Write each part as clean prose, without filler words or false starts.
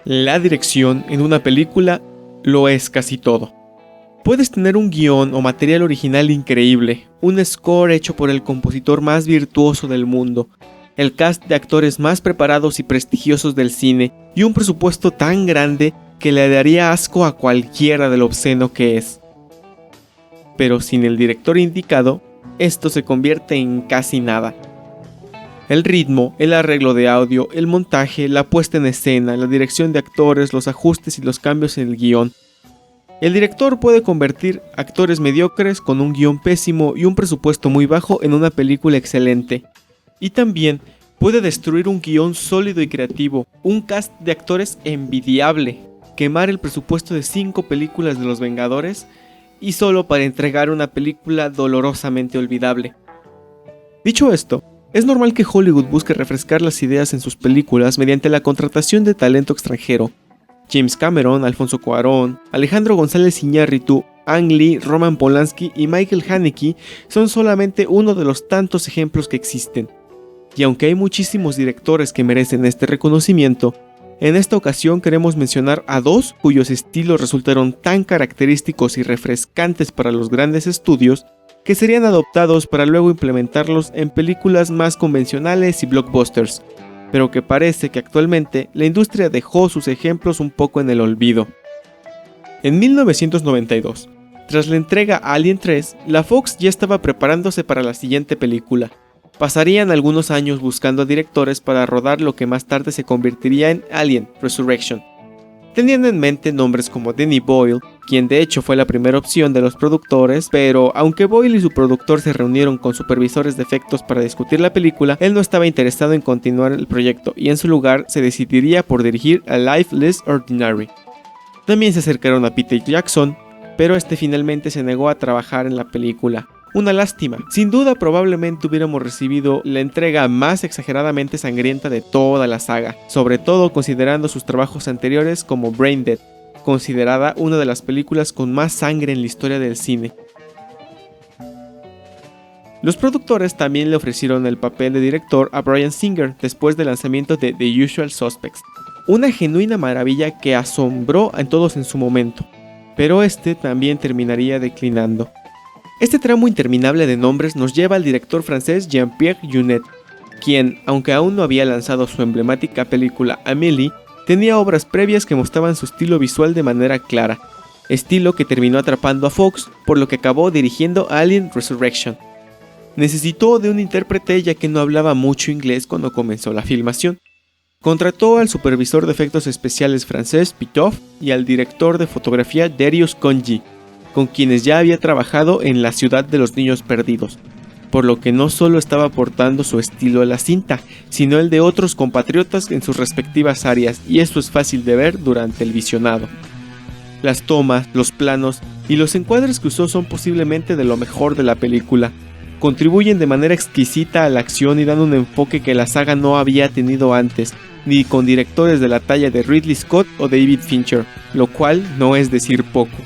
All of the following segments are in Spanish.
La dirección en una película lo es casi todo. Puedes tener un guión o material original increíble, un score hecho por el compositor más virtuoso del mundo, el cast de actores más preparados y prestigiosos del cine y un presupuesto tan grande que le daría asco a cualquiera de lo obsceno que es. Pero sin el director indicado, esto se convierte en casi nada. El ritmo, el arreglo de audio, el montaje, la puesta en escena, la dirección de actores, los ajustes y los cambios en el guión. El director puede convertir actores mediocres con un guión pésimo y un presupuesto muy bajo en una película excelente. Y también puede destruir un guión sólido y creativo, un cast de actores envidiable, quemar el presupuesto de 5 películas de Los Vengadores y solo para entregar una película dolorosamente olvidable. Dicho esto, es normal que Hollywood busque refrescar las ideas en sus películas mediante la contratación de talento extranjero. James Cameron, Alfonso Cuarón, Alejandro González Iñárritu, Ang Lee, Roman Polanski y Michael Haneke son solamente uno de los tantos ejemplos que existen. Y aunque hay muchísimos directores que merecen este reconocimiento, en esta ocasión queremos mencionar a 2 cuyos estilos resultaron tan característicos y refrescantes para los grandes estudios que serían adoptados para luego implementarlos en películas más convencionales y blockbusters, pero que parece que actualmente la industria dejó sus ejemplos un poco en el olvido. En 1992, tras la entrega a Alien 3, la Fox ya estaba preparándose para la siguiente película. Pasarían algunos años buscando directores para rodar lo que más tarde se convertiría en Alien Resurrection. Teniendo en mente nombres como Danny Boyle, quien de hecho fue la primera opción de los productores, pero aunque Boyle y su productor se reunieron con supervisores de efectos para discutir la película, él no estaba interesado en continuar el proyecto y en su lugar se decidiría por dirigir a Life Less Ordinary. También se acercaron a Peter Jackson, pero este finalmente se negó a trabajar en la película. Una lástima. Sin duda probablemente hubiéramos recibido la entrega más exageradamente sangrienta de toda la saga, sobre todo considerando sus trabajos anteriores como Braindead, considerada una de las películas con más sangre en la historia del cine. Los productores también le ofrecieron el papel de director a Bryan Singer después del lanzamiento de The Usual Suspects, una genuina maravilla que asombró a todos en su momento, pero este también terminaría declinando. Este tramo interminable de nombres nos lleva al director francés Jean-Pierre Jeunet, quien, aunque aún no había lanzado su emblemática película Amélie, tenía obras previas que mostraban su estilo visual de manera clara, estilo que terminó atrapando a Fox, por lo que acabó dirigiendo Alien Resurrection. Necesitó de un intérprete ya que no hablaba mucho inglés cuando comenzó la filmación. Contrató al supervisor de efectos especiales francés Pitoff y al director de fotografía Darius Khondji, con quienes ya había trabajado en La Ciudad de los Niños Perdidos, por lo que no solo estaba aportando su estilo a la cinta, sino el de otros compatriotas en sus respectivas áreas, y esto es fácil de ver durante el visionado. Las tomas, los planos y los encuadres que usó son posiblemente de lo mejor de la película. Contribuyen de manera exquisita a la acción y dan un enfoque que la saga no había tenido antes, ni con directores de la talla de Ridley Scott o David Fincher, lo cual no es decir poco.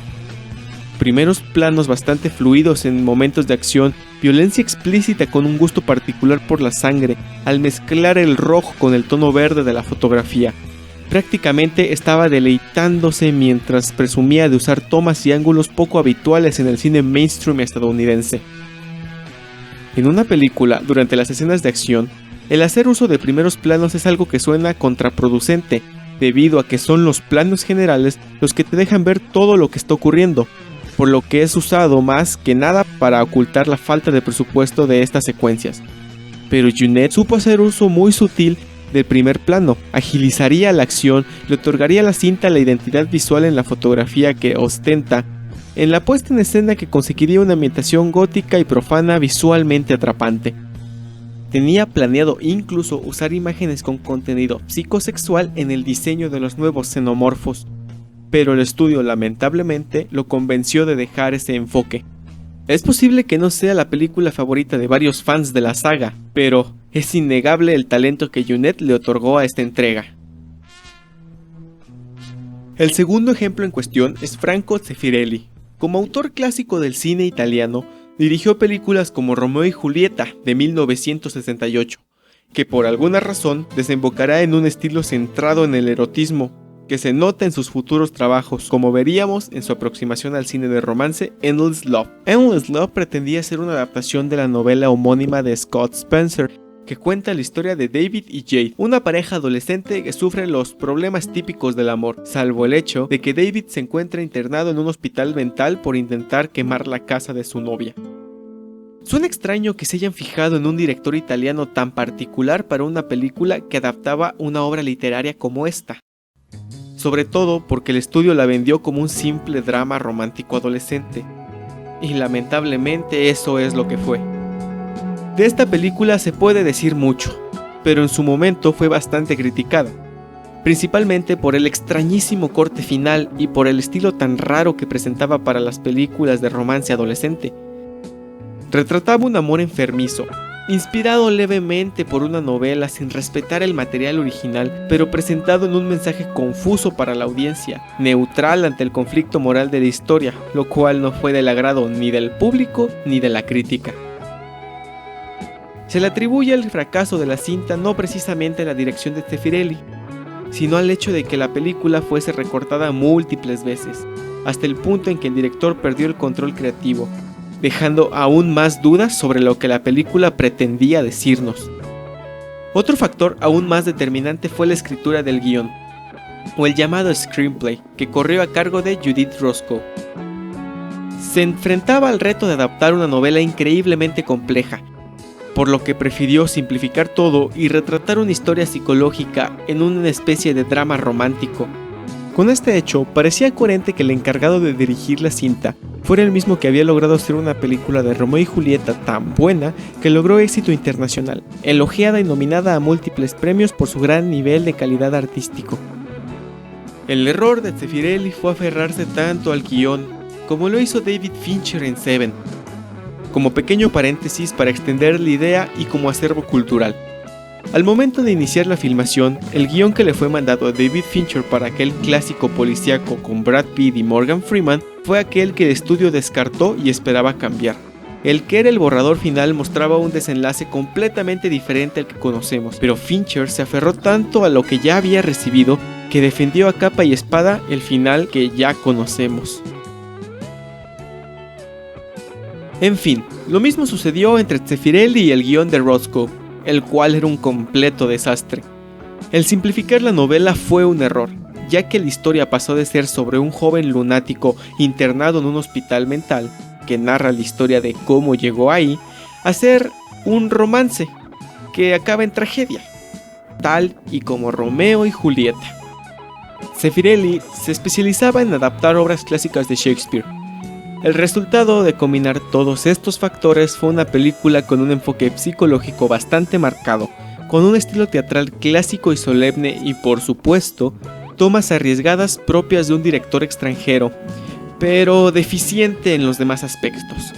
Primeros planos bastante fluidos en momentos de acción, violencia explícita con un gusto particular por la sangre, al mezclar el rojo con el tono verde de la fotografía. Prácticamente estaba deleitándose mientras presumía de usar tomas y ángulos poco habituales en el cine mainstream estadounidense. En una película, durante las escenas de acción, el hacer uso de primeros planos es algo que suena contraproducente, debido a que son los planos generales los que te dejan ver todo lo que está ocurriendo, por lo que es usado más que nada para ocultar la falta de presupuesto de estas secuencias. Pero Jeunet supo hacer uso muy sutil del primer plano, agilizaría la acción, le otorgaría a la cinta la identidad visual en la fotografía que ostenta, en la puesta en escena que conseguiría una ambientación gótica y profana visualmente atrapante. Tenía planeado incluso usar imágenes con contenido psicosexual en el diseño de los nuevos xenomorfos, pero el estudio lamentablemente lo convenció de dejar ese enfoque. Es posible que no sea la película favorita de varios fans de la saga, pero es innegable el talento que Jeunet le otorgó a esta entrega. El segundo ejemplo en cuestión es Franco Zeffirelli. Como autor clásico del cine italiano, dirigió películas como Romeo y Julieta de 1968, que por alguna razón desembocará en un estilo centrado en el erotismo, que se nota en sus futuros trabajos, como veríamos en su aproximación al cine de romance Endless Love. Endless Love pretendía ser una adaptación de la novela homónima de Scott Spencer, que cuenta la historia de David y Jade, una pareja adolescente que sufre los problemas típicos del amor, salvo el hecho de que David se encuentra internado en un hospital mental por intentar quemar la casa de su novia. Suena extraño que se hayan fijado en un director italiano tan particular para una película que adaptaba una obra literaria como esta, sobre todo porque el estudio la vendió como un simple drama romántico adolescente, y lamentablemente eso es lo que fue. De esta película se puede decir mucho, pero en su momento fue bastante criticada, principalmente por el extrañísimo corte final y por el estilo tan raro que presentaba para las películas de romance adolescente. Retrataba un amor enfermizo, inspirado levemente por una novela sin respetar el material original, pero presentado en un mensaje confuso para la audiencia, neutral ante el conflicto moral de la historia, lo cual no fue del agrado ni del público ni de la crítica. Se le atribuye el fracaso de la cinta no precisamente a la dirección de Zeffirelli, sino al hecho de que la película fuese recortada múltiples veces, hasta el punto en que el director perdió el control creativo, dejando aún más dudas sobre lo que la película pretendía decirnos. Otro factor aún más determinante fue la escritura del guión, o el llamado screenplay, que corrió a cargo de Judith Roscoe. Se enfrentaba al reto de adaptar una novela increíblemente compleja, por lo que prefirió simplificar todo y retratar una historia psicológica en una especie de drama romántico. Con este hecho, parecía coherente que el encargado de dirigir la cinta fuera el mismo que había logrado hacer una película de Romeo y Julieta tan buena que logró éxito internacional, elogiada y nominada a múltiples premios por su gran nivel de calidad artístico. El error de Zeffirelli fue aferrarse tanto al guión, como lo hizo David Fincher en Seven, como pequeño paréntesis para extender la idea y como acervo cultural. Al momento de iniciar la filmación, el guión que le fue mandado a David Fincher para aquel clásico policíaco con Brad Pitt y Morgan Freeman fue aquel que el estudio descartó y esperaba cambiar. El que era el borrador final mostraba un desenlace completamente diferente al que conocemos, pero Fincher se aferró tanto a lo que ya había recibido que defendió a capa y espada el final que ya conocemos. En fin, lo mismo sucedió entre Zeffirelli y el guión de Roscoe, el cual era un completo desastre. El simplificar la novela fue un error, ya que la historia pasó de ser sobre un joven lunático internado en un hospital mental, que narra la historia de cómo llegó ahí, a ser un romance, que acaba en tragedia, tal y como Romeo y Julieta. Zeffirelli se especializaba en adaptar obras clásicas de Shakespeare. El resultado de combinar todos estos factores fue una película con un enfoque psicológico bastante marcado, con un estilo teatral clásico y solemne y, por supuesto, tomas arriesgadas propias de un director extranjero, pero deficiente en los demás aspectos.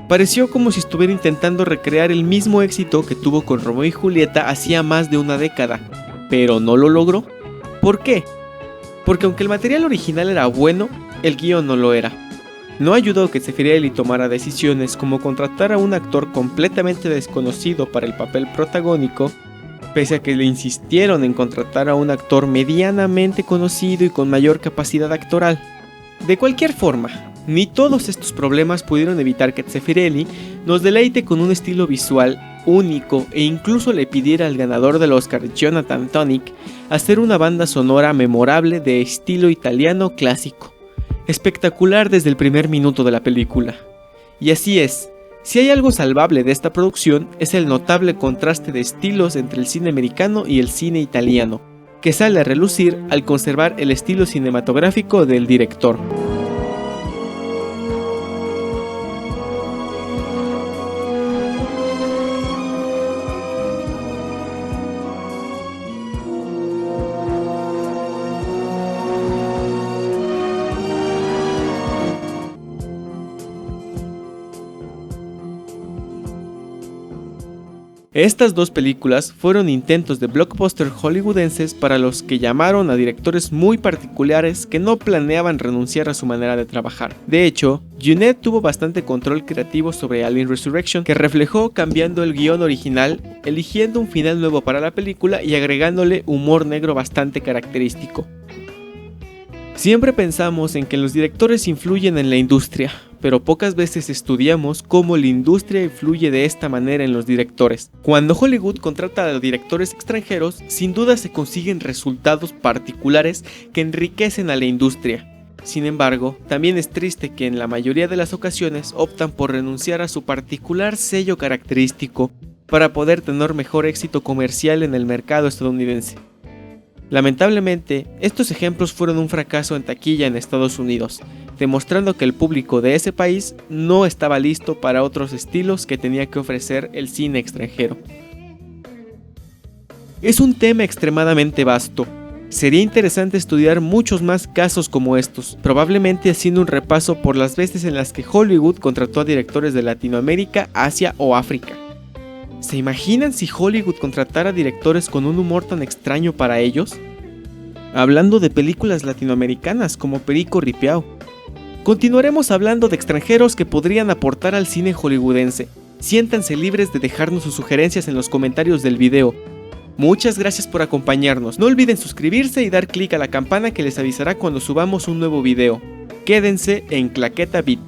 Pareció como si estuviera intentando recrear el mismo éxito que tuvo con Romeo y Julieta hacía más de una década, pero no lo logró. ¿Por qué? Porque aunque el material original era bueno, el guión no lo era. No ayudó que Zeffirelli tomara decisiones como contratar a un actor completamente desconocido para el papel protagónico, pese a que le insistieron en contratar a un actor medianamente conocido y con mayor capacidad actoral. De cualquier forma, ni todos estos problemas pudieron evitar que Zeffirelli nos deleite con un estilo visual único e incluso le pidiera al ganador del Oscar, Jonathan Tonick, hacer una banda sonora memorable de estilo italiano clásico. Espectacular desde el primer minuto de la película. Y así es, si hay algo salvable de esta producción es el notable contraste de estilos entre el cine americano y el cine italiano, que sale a relucir al conservar el estilo cinematográfico del director. Estas dos películas fueron intentos de blockbuster hollywoodenses para los que llamaron a directores muy particulares que no planeaban renunciar a su manera de trabajar. De hecho, Jeunet tuvo bastante control creativo sobre Alien Resurrection, que reflejó cambiando el guión original, eligiendo un final nuevo para la película y agregándole humor negro bastante característico. Siempre pensamos en que los directores influyen en la industria, pero pocas veces estudiamos cómo la industria influye de esta manera en los directores. Cuando Hollywood contrata a directores extranjeros, sin duda se consiguen resultados particulares que enriquecen a la industria. Sin embargo, también es triste que en la mayoría de las ocasiones optan por renunciar a su particular sello característico para poder tener mejor éxito comercial en el mercado estadounidense. Lamentablemente, estos ejemplos fueron un fracaso en taquilla en Estados Unidos, demostrando que el público de ese país no estaba listo para otros estilos que tenía que ofrecer el cine extranjero. Es un tema extremadamente vasto. Sería interesante estudiar muchos más casos como estos, probablemente haciendo un repaso por las veces en las que Hollywood contrató a directores de Latinoamérica, Asia o África. ¿Se imaginan si Hollywood contratara directores con un humor tan extraño para ellos? Hablando de películas latinoamericanas como Perico Ripiao. Continuaremos hablando de extranjeros que podrían aportar al cine hollywoodense. Siéntanse libres de dejarnos sus sugerencias en los comentarios del video. Muchas gracias por acompañarnos. No olviden suscribirse y dar clic a la campana que les avisará cuando subamos un nuevo video. Quédense en Claqueta Beat.